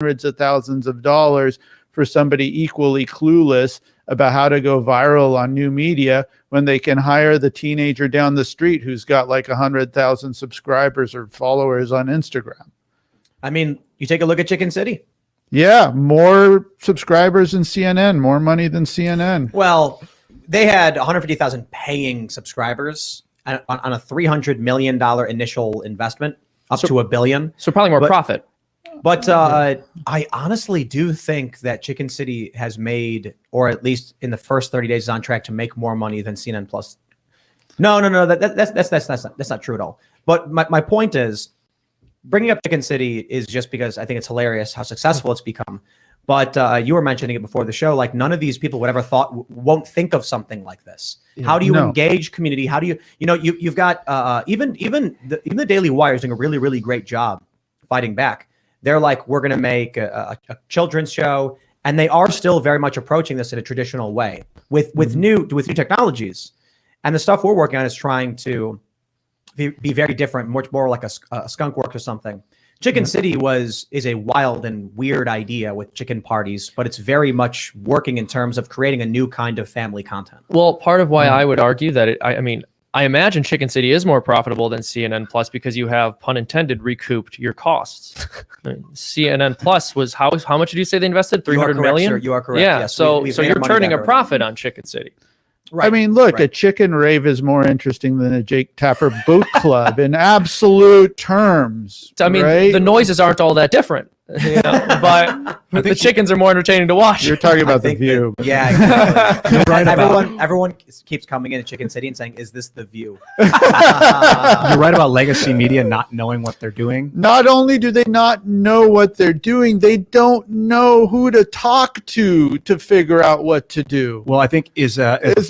hundreds of thousands of dollars for somebody equally clueless about how to go viral on new media when they can hire the teenager down the street who's got like 100,000 subscribers or followers on Instagram. I mean, you take a look at Chicken City. Yeah, more subscribers than CNN, more money than CNN. Well, they had 150,000 paying subscribers on a $300 million initial investment, up to $1 billion. So probably more profit. But I honestly do think that Chicken City has made, or at least in the first 30 days, is on track to make more money than CNN Plus. No. That's not true at all. But my point is, bringing up Chicken City is just because I think it's hilarious how successful it's become. But you were mentioning it before the show, like none of these people would ever won't think of something like this. Yeah, how do you engage community? How do you've got even the Daily Wire is doing a really, really great job fighting back. They're like, we're going to make a children's show, and they are still very much approaching this in a traditional way with new technologies. And the stuff we're working on is trying to be very different, much more like a skunk works or something. Chicken City is a wild and weird idea with chicken parties, but it's very much working in terms of creating a new kind of family content. Well, part of why I would argue that I imagine Chicken City is more profitable than CNN Plus because you have, pun intended, recouped your costs. CNN Plus was how much did you say they invested? 300 million? Sir, you are correct. Yeah, yes, so you're turning a profit on Chicken City. Right. I mean, look, a chicken rave is more interesting than a Jake Tapper boot club in absolute terms. I mean, right? The noises aren't all that different, but the chickens are more entertaining to watch. You're talking about The View. Yeah, exactly. Right. Everyone keeps coming in at Chicken City and saying, "Is this The View?" You're right about legacy media not knowing what they're doing. Not only do they not know what they're doing, they don't know who to talk to figure out what to do. Well, I think it's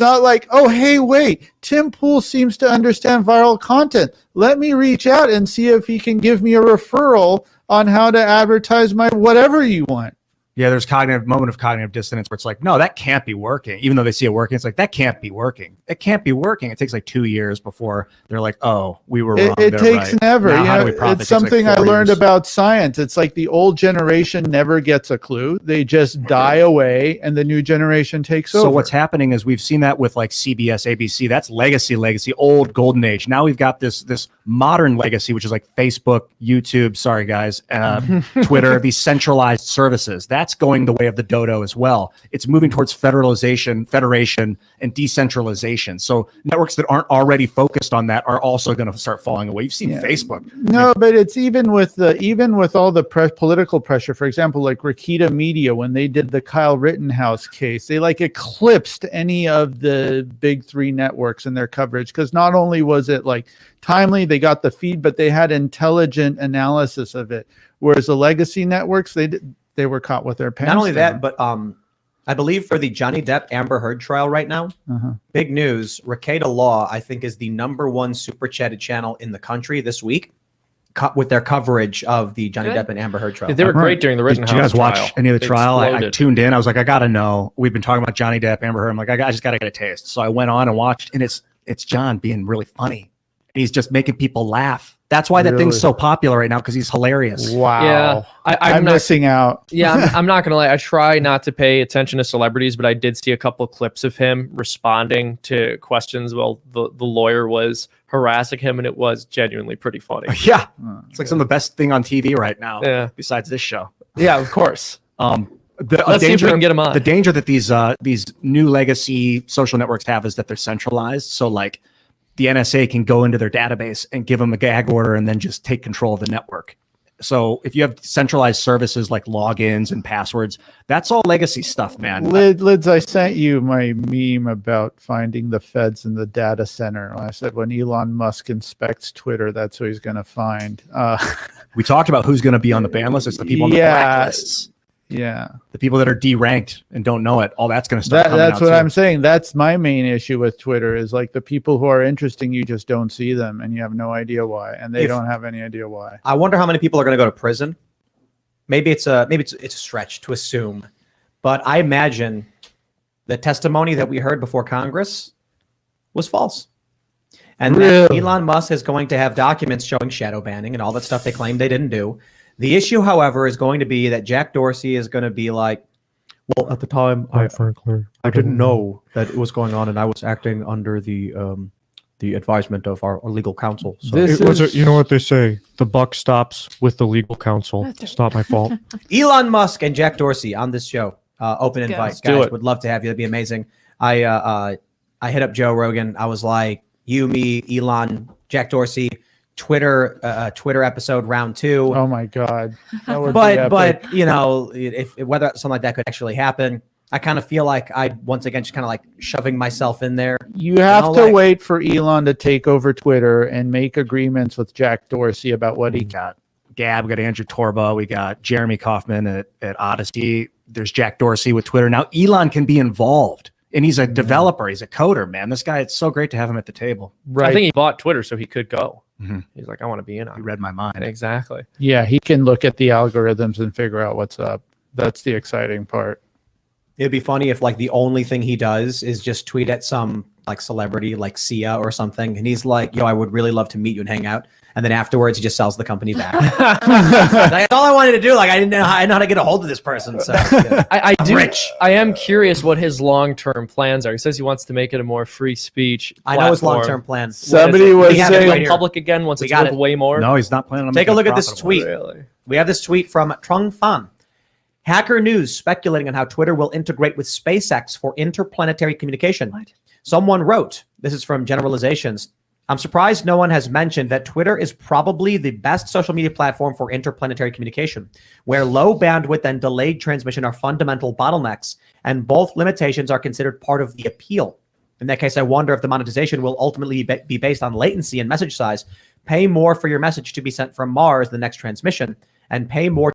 not like, oh, hey, wait, Tim Pool seems to understand viral content. Let me reach out and see if he can give me a referral on how to advertise my whatever you want. Yeah, there's moment of cognitive dissonance where it's like, no, that can't be working. Even though they see it working, it's like, that can't be working. It can't be working. It takes like 2 years before they're like, oh, we were wrong. It takes right. never. Now, how do we profit? It's something like I learned years. about science. It's like the old generation never gets a clue. They just die away and the new generation takes over. So what's happening is we've seen that with like CBS, ABC. That's legacy, old golden age. Now we've got this modern legacy, which is like Facebook, YouTube, sorry guys, Twitter, these centralized services. That's going the way of the dodo as well. It's moving towards federation, and decentralization. So networks that aren't already focused on that are also going to start falling away. You've seen Facebook. No, but it's even with all the political pressure. For example, like Rakita Media, when they did the Kyle Rittenhouse case, they like eclipsed any of the big three networks in their coverage because not only was it like timely, they got the feed, but they had intelligent analysis of it. Whereas the legacy networks, they were caught with their pants. Not only down. that, but I believe for the Johnny Depp Amber Heard trial right now, big news, Rakita Law, I think, is the #1 super chatted channel in the country this week with their coverage of the Johnny Depp and Amber Heard trial. They were great during the Rittenhouse trial. Did you guys watch any of the trial? I tuned in. I was like, I got to know. We've been talking about Johnny Depp, Amber Heard. I'm like, I just got to get a taste. So I went on and watched, and it's John being really funny. He's just making people laugh. That's why that thing's so popular right now, because he's hilarious. Wow. Yeah, I'm missing out. Yeah, I'm not going to lie. I try not to pay attention to celebrities, but I did see a couple of clips of him responding to questions while the lawyer was harassing him, and it was genuinely pretty funny. Yeah. It's like some of the best thing on TV right now, besides this show. Yeah, of course. Let's see if we can get them on. The danger that these new legacy social networks have is that they're centralized. So like, the NSA can go into their database and give them a gag order and then just take control of the network. So if you have centralized services like logins and passwords, that's all legacy stuff, man. Lids, I sent you my meme about finding the feds in the data center. I said when Elon Musk inspects Twitter, that's who he's going to find. We talked about who's going to be on the ban list. It's the people on the blacklists. Yeah. The people that are deranked and don't know it, all that's going to start coming That's out what too. I'm saying. That's my main issue with Twitter is like the people who are interesting, you just don't see them and you have no idea why. And they don't have any idea why. I wonder how many people are going to go to prison. Maybe it's a stretch to assume, but I imagine the testimony that we heard before Congress was false. And that Elon Musk is going to have documents showing shadow banning and all that stuff they claim they didn't do. The issue, however, is going to be that Jack Dorsey is going to be like, well, at the time, I didn't know that it was going on, and I was acting under the advisement of our legal counsel. So you know what they say, the buck stops with the legal counsel. It's not my fault. Elon Musk and Jack Dorsey on this show. Open invite, do guys. it. Would love to have you. That'd be amazing. I hit up Joe Rogan. I was like, you, me, Elon, Jack Dorsey, Twitter episode round 2. Oh my God. That would be But epic. you know, if whether something like that could actually happen, I kind of feel like I once again just kind of like shoving myself in there. You have know, to like- wait for Elon to take over Twitter and make agreements with Jack Dorsey about what he We got Gab, we got Andrew Torba, we got Jeremy Kaufman at Odyssey. There's Jack Dorsey with Twitter. Now Elon can be involved, and he's a developer. He's a coder, man. This guy, it's so great to have him at the table. right. I think he bought Twitter so he could go. Mhm. He's like, I want to be in He on it. read my mind. Exactly. Yeah, he can look at the algorithms and figure out what's up. That's the exciting part. It'd be funny if like the only thing he does is just tweet at some like celebrity like Sia or something, and he's like, "Yo, I would really love to meet you and hang out." And then afterwards, he just sells the company back. That's all I wanted to do. Like I didn't know how to get a hold of this person. So yeah. I do. Rich. I am curious what his long-term plans are. He says he wants to make it a more free speech. I know his platform. long-term plan. Somebody was We have it saying, right here. Public again once We it's got worth it. way more. No, he's not planning on Take a making look it at this profitable. tweet. Really? We have this tweet from Trung Phan. Hacker News speculating on how Twitter will integrate with SpaceX for interplanetary communication. Someone wrote, this is from Generalizations, I'm surprised no one has mentioned that Twitter is probably the best social media platform for interplanetary communication, where low bandwidth and delayed transmission are fundamental bottlenecks, and both limitations are considered part of the appeal. In that case, I wonder if the monetization will ultimately be based on latency and message size. Pay more for your message to be sent from Mars the next transmission, and pay more